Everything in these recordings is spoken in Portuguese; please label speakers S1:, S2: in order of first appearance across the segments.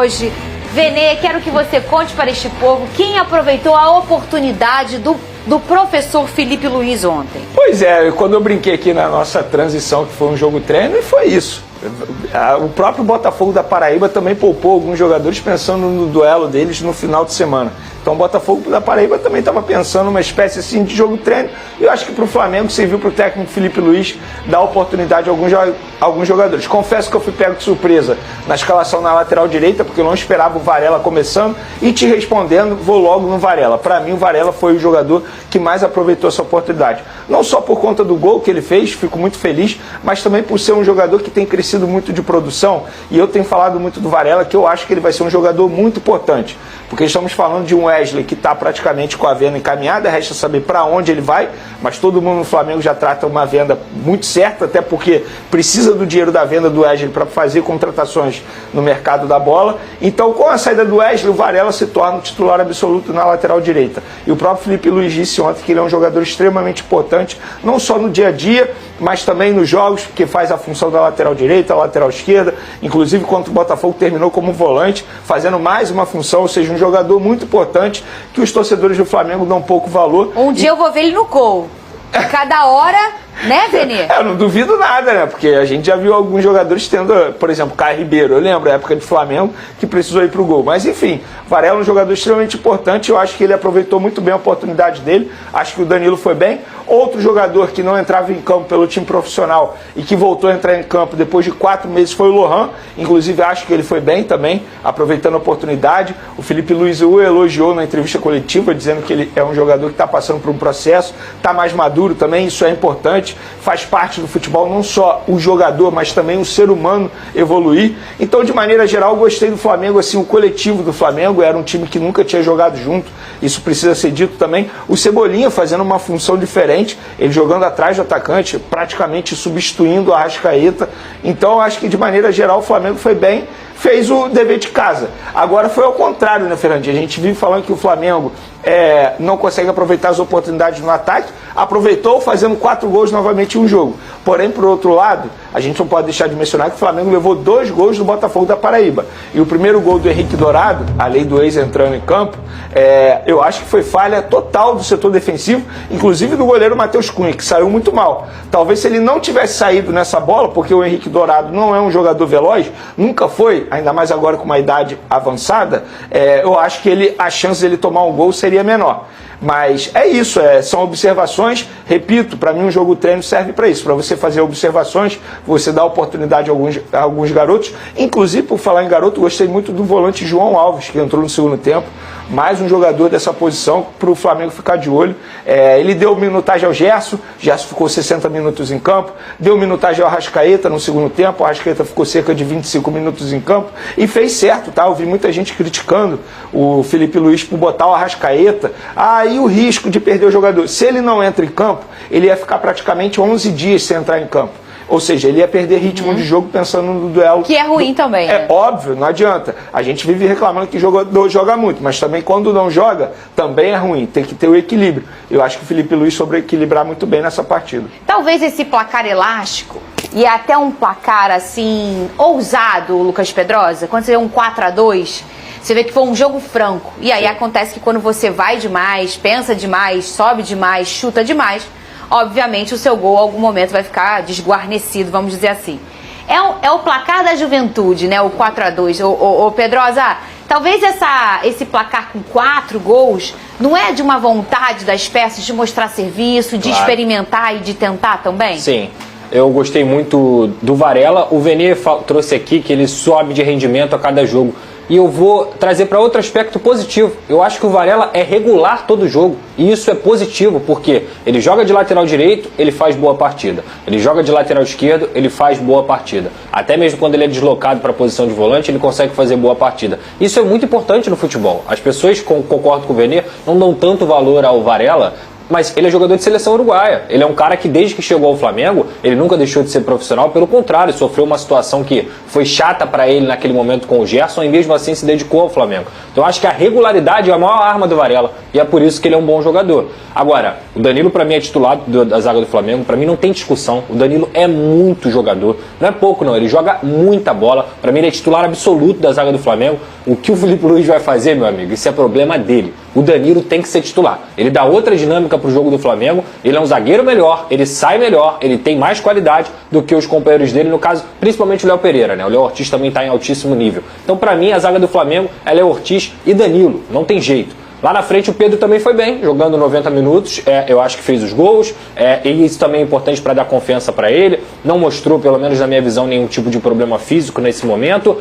S1: Hoje, Vene, quero que você conte para este povo quem aproveitou a oportunidade do professor Felipe Luiz ontem.
S2: Pois é, quando eu brinquei aqui na nossa transição, que foi um jogo treino, e foi isso. O próprio Botafogo da Paraíba também poupou alguns jogadores pensando no duelo deles no final de semana. Então o Botafogo da Paraíba também estava pensando numa espécie assim de jogo treino. E eu acho que para o Flamengo serviu para o técnico Felipe Luiz dar oportunidade a alguns jogadores. Confesso que eu fui pego de surpresa na escalação na lateral direita, porque eu não esperava o Varela começando. E te respondendo, vou logo no Varela. Para mim o Varela foi o jogador que mais aproveitou essa oportunidade. Não só por conta do gol que ele fez, fico muito feliz, mas também por ser um jogador que tem crescido muito de produção. E eu tenho falado muito do Varela, que eu acho que ele vai ser um jogador muito importante. Porque estamos falando de um Wesley que está praticamente com a venda encaminhada, resta saber para onde ele vai, mas todo mundo no Flamengo já trata uma venda muito certa, até porque precisa do dinheiro da venda do Wesley para fazer contratações no mercado da bola. Então, com a saída do Wesley, o Varela se torna o titular absoluto na lateral direita. E o próprio Felipe Luiz disse ontem que ele é um jogador extremamente importante, não só no dia a dia, mas também nos jogos, porque faz a função da lateral direita, lateral esquerda, inclusive contra o Botafogo terminou como volante, fazendo mais uma função, ou seja, um jogador muito importante que os torcedores do Flamengo dão pouco valor.
S1: Um dia eu vou ver ele no gol. Cada hora, né, Vene?
S2: Eu não duvido nada, né? Porque a gente já viu alguns jogadores tendo, por exemplo, Caio Ribeiro. Eu lembro a época de Flamengo que precisou ir pro gol. Mas enfim, Varela é um jogador extremamente importante. Eu acho que ele aproveitou muito bem a oportunidade dele. Acho que o Danilo foi bem. Outro jogador que não entrava em campo pelo time profissional e que voltou a entrar em campo depois de 4 meses foi o Lohan. Inclusive acho que ele foi bem também, aproveitando a oportunidade. O Felipe Luiz o elogiou na entrevista coletiva, dizendo que ele é um jogador que está passando por um processo, está mais maduro também, isso é importante. Faz parte do futebol não só o jogador, mas também o ser humano evoluir. Então, de maneira geral, gostei do Flamengo, assim, o coletivo do Flamengo era um time que nunca tinha jogado junto, isso precisa ser dito também. O Cebolinha fazendo uma função diferente, ele jogando atrás do atacante, praticamente substituindo a Arrascaeta. Então, acho que de maneira geral o Flamengo foi bem, fez o dever de casa. Agora foi ao contrário, né, Fernandinho? A gente vive falando que o Flamengo não consegue aproveitar as oportunidades no ataque, aproveitou fazendo 4 gols novamente em um jogo. Porém, por outro lado, a gente não pode deixar de mencionar que o Flamengo levou 2 gols do Botafogo da Paraíba. E o primeiro gol do Henrique Dourado, a lei do ex entrando em campo, eu acho que foi falha total do setor defensivo, inclusive do goleiro Matheus Cunha, que saiu muito mal. Talvez se ele não tivesse saído nessa bola, porque o Henrique Dourado não é um jogador veloz, nunca foi, ainda mais agora com uma idade avançada, eu acho que a chance dele tomar um gol seria menor. Mas é isso, são observações. Repito, para mim um jogo treino serve para isso, para você fazer observações, você dar oportunidade a alguns garotos. Inclusive, por falar em garoto, gostei muito do volante João Alves, que entrou no segundo tempo. Mais um jogador dessa posição para o Flamengo ficar de olho. Ele deu minutagem ao Gerson ficou 60 minutos em campo. Deu minutagem ao Arrascaeta no segundo tempo, o Arrascaeta ficou cerca de 25 minutos em campo. E fez certo, tá? Eu vi muita gente criticando o Felipe Luiz por botar o Arrascaeta. E o risco de perder o jogador. Se ele não entra em campo, ele ia ficar praticamente 11 dias sem entrar em campo. Ou seja, ele ia perder ritmo de jogo pensando no duelo.
S1: Que é ruim também, né?
S2: É óbvio, não adianta. A gente vive reclamando que jogador joga muito, mas também quando não joga, também é ruim. Tem que ter o equilíbrio. Eu acho que o Felipe Luiz soube equilibrar muito bem nessa partida.
S1: Talvez esse placar elástico e até um placar assim ousado, Lucas Pedrosa, quando você vê um 4-2, você vê que foi um jogo franco. E aí acontece que quando você vai demais, pensa demais, sobe demais, chuta demais, obviamente o seu gol em algum momento vai ficar desguarnecido, vamos dizer assim. É o placar da juventude, né? O 4-2. Ô Pedrosa, talvez esse placar com 4 gols não é de uma vontade das peças de mostrar serviço, de experimentar e de tentar também?
S3: Sim. Eu gostei muito do Varela. O Vene trouxe aqui que ele sobe de rendimento a cada jogo. E eu vou trazer para outro aspecto positivo. Eu acho que o Varela é regular todo jogo. E isso é positivo, porque ele joga de lateral direito, ele faz boa partida. Ele joga de lateral esquerdo, ele faz boa partida. Até mesmo quando ele é deslocado para a posição de volante, ele consegue fazer boa partida. Isso é muito importante no futebol. As pessoas, concordo com o Vene, não dão tanto valor ao Varela mas ele é jogador de seleção uruguaia. Ele é um cara que desde que chegou ao Flamengo, ele nunca deixou de ser profissional, pelo contrário, sofreu uma situação que foi chata para ele naquele momento com o Gerson e mesmo assim se dedicou ao Flamengo. Então eu acho que a regularidade é a maior arma do Varela e é por isso que ele é um bom jogador. Agora, o Danilo para mim é titular da zaga do Flamengo, para mim não tem discussão. O Danilo é muito jogador, não é pouco não, ele joga muita bola. Para mim ele é titular absoluto da zaga do Flamengo. O que o Filipe Luís vai fazer, meu amigo, isso é problema dele. O Danilo tem que ser titular. Ele dá outra dinâmica pro jogo do Flamengo, ele é um zagueiro melhor, ele sai melhor, ele tem mais qualidade do que os companheiros dele, no caso, principalmente o Léo Pereira, né? O Léo Ortiz também está em altíssimo nível. Então, para mim, a zaga do Flamengo é Léo Ortiz e Danilo, não tem jeito. Lá na frente o Pedro também foi bem, jogando 90 minutos, eu acho que fez os gols, e isso também é importante para dar confiança para ele. Não mostrou, pelo menos na minha visão, nenhum tipo de problema físico nesse momento.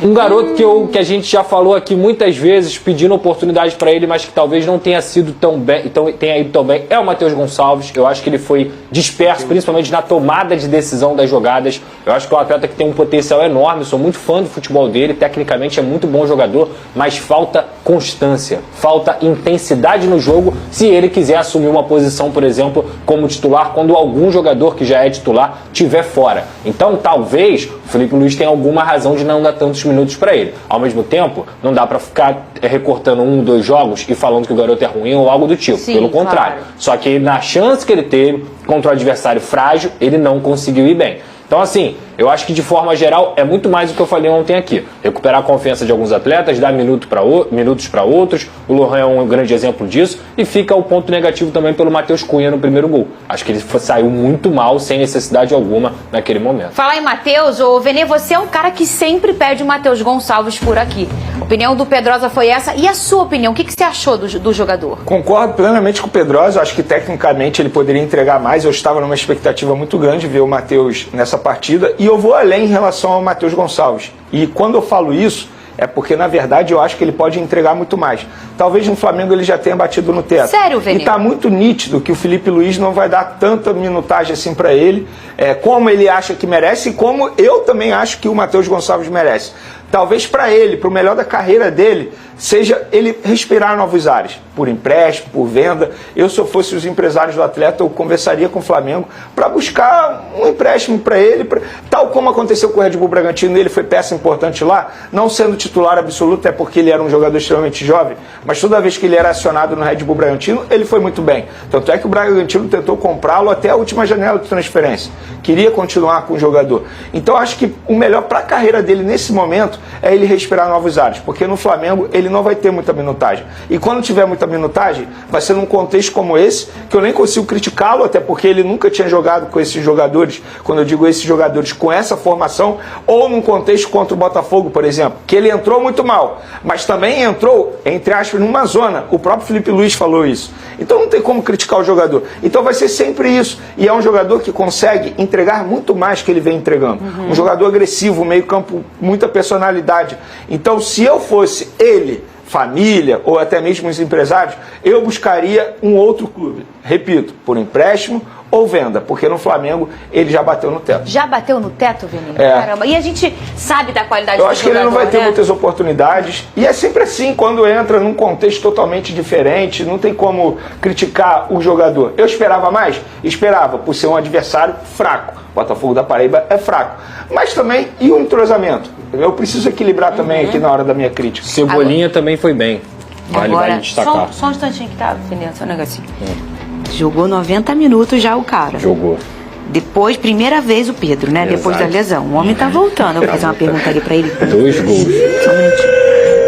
S3: Um garoto que a gente já falou aqui muitas vezes, pedindo oportunidade para ele, mas que talvez não tenha sido tão bem, então tenha ido tão bem, é o Matheus Gonçalves. Eu acho que ele foi disperso, principalmente na tomada de decisão das jogadas. Eu acho que é um atleta que tem um potencial enorme, sou muito fã do futebol dele, tecnicamente é muito bom jogador, mas falta constância, falta intensidade no jogo se ele quiser assumir uma posição, por exemplo, como titular, quando algum jogador que já é titular estiver fora. Então, talvez o Filipe Luís tenha alguma razão de não dar tantos minutos para ele. Ao mesmo tempo, não dá para ficar recortando 1, 2 jogos e falando que o garoto é ruim ou algo do tipo.
S1: Sim,
S3: pelo contrário.
S1: Claro.
S3: Só que na chance que ele teve contra o adversário frágil, ele não conseguiu ir bem. Então, assim, eu acho que de forma geral é muito mais do que eu falei ontem aqui. Recuperar a confiança de alguns atletas, dar minutos para outros. O Lohan é um grande exemplo disso. E fica o ponto negativo também pelo Matheus Cunha no primeiro gol. Acho que ele saiu muito mal, sem necessidade alguma, naquele momento.
S1: Falar em Matheus, ô Vene, você é um cara que sempre pede o Matheus Gonçalves por aqui. A opinião do Pedrosa foi essa. E a sua opinião? O que você achou do jogador?
S2: Concordo plenamente com o Pedrosa. Acho que tecnicamente ele poderia entregar mais. Eu estava numa expectativa muito grande de ver o Matheus nessa partida, e eu vou além em relação ao Matheus Gonçalves. E quando eu falo isso, é porque, na verdade, eu acho que ele pode entregar muito mais. Talvez no Flamengo ele já tenha batido no teto.
S1: Sério, Vene?
S2: E está muito nítido que o Filipe Luís não vai dar tanta minutagem assim para ele, como ele acha que merece e como eu também acho que o Matheus Gonçalves merece. Talvez para ele, para o melhor da carreira dele, seja ele respirar novos ares, por empréstimo, por venda. Eu, se eu fosse os empresários do atleta, eu conversaria com o Flamengo para buscar um empréstimo para ele, tal como aconteceu com o Red Bull Bragantino. Ele foi peça importante lá, não sendo titular absoluto, é porque ele era um jogador extremamente jovem, mas toda vez que ele era acionado no Red Bull Bragantino, ele foi muito bem. Tanto é que o Bragantino tentou comprá-lo até a última janela de transferência. Queria continuar com o jogador. Então, acho que o melhor para a carreira dele nesse momento é ele respirar novos ares, porque no Flamengo ele não vai ter muita minutagem. E quando tiver muita minutagem, vai ser num contexto como esse, que eu nem consigo criticá-lo, até porque ele nunca tinha jogado com esses jogadores, quando eu digo esses jogadores, com essa formação, ou num contexto contra o Botafogo, por exemplo, que ele entrou muito mal, mas também entrou, entre aspas, numa zona. O próprio Filipe Luís falou isso. Então não tem como criticar o jogador. Então vai ser sempre isso. E é um jogador que consegue entregar muito mais que ele vem entregando. Um jogador agressivo, meio campo, muita personalidade. Então, se eu fosse ele, família ou até mesmo os empresários, eu buscaria um outro clube. Repito, por empréstimo ou venda, porque no Flamengo ele já bateu no teto.
S1: Já bateu no teto, Vene?
S2: É.
S1: Caramba. E a gente sabe da qualidade do
S2: Eu
S1: jogador,
S2: acho que ele não vai ter
S1: né?
S2: muitas oportunidades. E é sempre assim, quando entra num contexto totalmente diferente, não tem como criticar o jogador. Eu esperava mais? Esperava, por ser um adversário fraco. O Botafogo da Paraíba é fraco. Mas também, e o entrosamento? Eu preciso equilibrar também aqui na hora da minha crítica.
S3: Cebolinha também foi bem. Vale destacar.
S1: Só um instantinho que tá, Vene, só um negocinho. Jogou 90 minutos já o cara.
S3: Jogou.
S1: Depois, primeira vez o Pedro, né?
S3: Exato.
S1: Depois da lesão. O homem tá voltando. Eu vou fazer uma pergunta ali pra ele.
S3: 2 gols.
S1: Só um minutinho.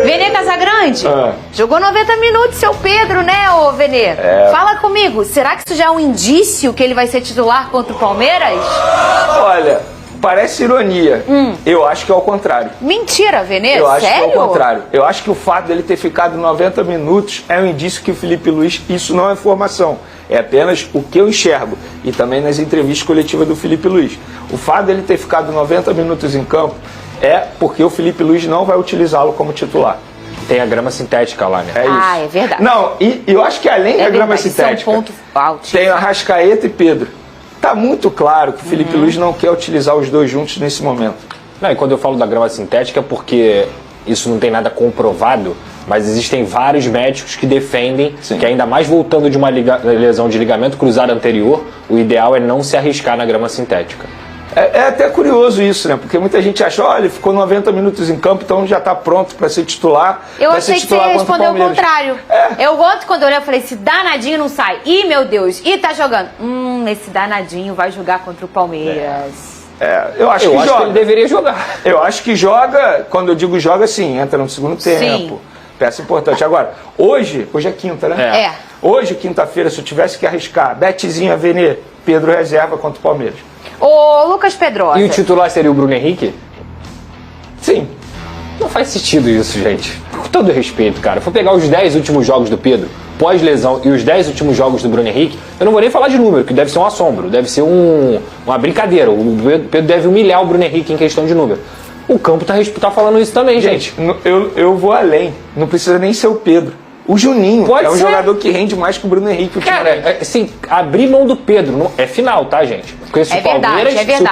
S1: Vene Casagrande, jogou 90 minutos, seu Pedro, né, ô Vene? Fala comigo, será que isso já é um indício que ele vai ser titular contra o Palmeiras?
S2: Olha, parece ironia. Eu acho que é ao contrário.
S1: Mentira, Vene?
S2: Eu acho
S1: Sério?
S2: que é ao contrário. Eu acho que o fato dele ter ficado 90 minutos é um indício que o Filipe Luís, isso não é informação. É apenas o que eu enxergo. E também nas entrevistas coletivas do Filipe Luís. O fato dele ter ficado 90 minutos em campo é porque o Filipe Luís não vai utilizá-lo como titular.
S3: Tem a grama sintética lá, né?
S2: É isso.
S1: Ah, é verdade.
S2: Não, e eu acho que além da grama
S1: verdade, isso é um
S2: sintética,
S1: ponto alto.
S2: tem o Arrascaeta e Pedro. Tá muito claro que o Filipe Luís não quer utilizar os dois juntos nesse momento.
S3: Não, e quando eu falo da grama sintética é porque isso não tem nada comprovado, mas existem vários médicos que defendem
S2: Sim.
S3: que, ainda mais voltando de uma lesão de ligamento cruzado anterior, o ideal é não se arriscar na grama sintética.
S2: É até curioso isso, né? Porque muita gente acha, olha, ele ficou 90 minutos em campo, então já está pronto para ser titular.
S1: Eu
S2: vai
S1: achei
S2: ser
S1: que você
S2: titular
S1: ia
S2: contra o
S1: responder o
S2: Palmeiras.
S1: contrário. Eu ontem, quando eu olhei, eu falei, esse danadinho não sai. Ih, meu Deus, ih, tá jogando. Esse danadinho vai jogar contra o Palmeiras.
S2: Eu acho que joga.
S3: Que ele deveria jogar.
S2: Eu acho que joga, quando eu digo joga, sim, entra no segundo tempo. Peça importante. Agora, hoje é quinta, né?
S1: É.
S2: Hoje, quinta-feira, se eu tivesse que arriscar, Betezinha, Vene, Pedro reserva contra o Palmeiras.
S1: Ô, Lucas Pedrosa.
S3: E o titular seria o Bruno Henrique?
S2: Sim.
S3: Não faz sentido isso, gente. Com todo respeito, cara. Se for pegar os 10 últimos jogos do Pedro, pós-lesão, e os 10 últimos jogos do Bruno Henrique, eu não vou nem falar de número, que deve ser um assombro, deve ser uma brincadeira. O Pedro deve humilhar o Bruno Henrique em questão de número. O campo tá falando isso também, gente.
S2: Eu vou além. Não precisa nem ser o Pedro. O Juninho
S3: Pode
S2: é um
S3: ser.
S2: jogador que rende mais que o Bruno Henrique.
S3: Cara, assim, abrir mão do Pedro é final, tá, gente? Porque se o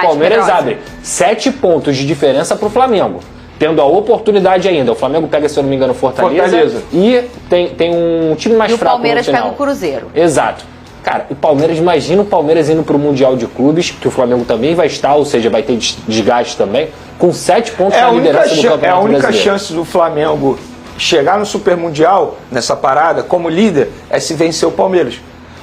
S3: Palmeiras abre 7 pontos de diferença pro Flamengo, tendo a oportunidade ainda, o Flamengo pega, se eu não me engano, Fortaleza. E tem um time mais fraco no final.
S1: E o Palmeiras pega o Cruzeiro.
S3: Exato. Cara, o Palmeiras, imagina o Palmeiras indo pro Mundial de Clubes, que o Flamengo também vai estar, ou seja, vai ter desgaste também, com 7 pontos na liderança do Campeonato Brasileiro.
S2: É a única chance do Flamengo chegar no Super Mundial, nessa parada, como líder, é se vencer o Palmeiras.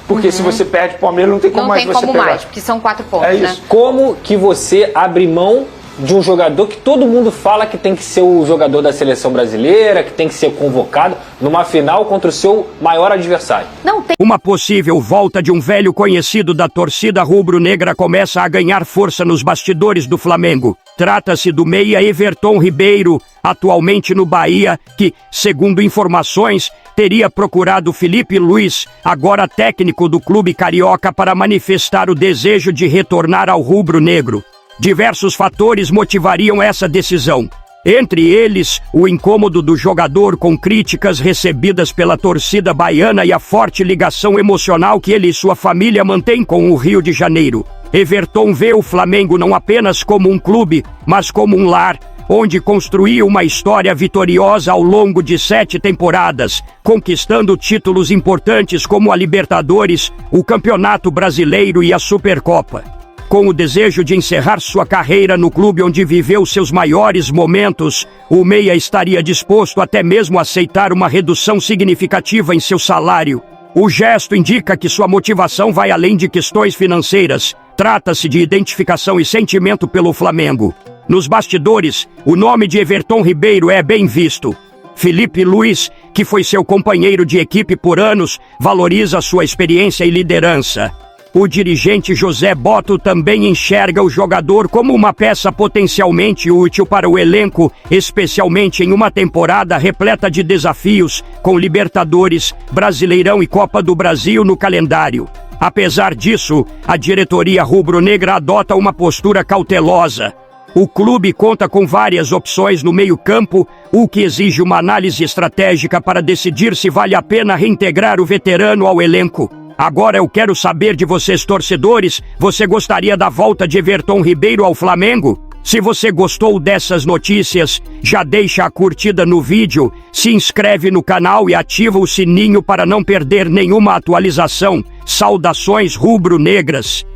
S2: Porque se você perde o Palmeiras, não tem como mais você pegar. Não tem como mais,
S1: porque são 4 pontos,
S2: é
S1: né?
S2: isso.
S3: Como que você abre mão de um jogador que todo mundo fala que tem que ser o jogador da seleção brasileira, que tem que ser convocado numa final contra o seu maior adversário?
S1: Não tem.
S4: Uma possível volta de um velho conhecido da torcida rubro-negra começa a ganhar força nos bastidores do Flamengo. Trata-se do meia Everton Ribeiro, atualmente no Bahia, que, segundo informações, teria procurado Felipe Luiz, agora técnico do clube carioca, para manifestar o desejo de retornar ao rubro-negro. Diversos fatores motivariam essa decisão. Entre eles, o incômodo do jogador com críticas recebidas pela torcida baiana e a forte ligação emocional que ele e sua família mantêm com o Rio de Janeiro. Everton vê o Flamengo não apenas como um clube, mas como um lar, onde construiu uma história vitoriosa ao longo de 7 temporadas, conquistando títulos importantes como a Libertadores, o Campeonato Brasileiro e a Supercopa. Com o desejo de encerrar sua carreira no clube onde viveu seus maiores momentos, o meia estaria disposto até mesmo a aceitar uma redução significativa em seu salário. O gesto indica que sua motivação vai além de questões financeiras. Trata-se de identificação e sentimento pelo Flamengo. Nos bastidores, o nome de Everton Ribeiro é bem visto. Felipe Luiz, que foi seu companheiro de equipe por anos, valoriza sua experiência e liderança. O dirigente José Botto também enxerga o jogador como uma peça potencialmente útil para o elenco, especialmente em uma temporada repleta de desafios, com Libertadores, Brasileirão e Copa do Brasil no calendário. Apesar disso, a diretoria rubro-negra adota uma postura cautelosa. O clube conta com várias opções no meio-campo, o que exige uma análise estratégica para decidir se vale a pena reintegrar o veterano ao elenco. Agora eu quero saber de vocês, torcedores, você gostaria da volta de Everton Ribeiro ao Flamengo? Se você gostou dessas notícias, já deixa a curtida no vídeo, se inscreve no canal e ativa o sininho para não perder nenhuma atualização. Saudações rubro-negras!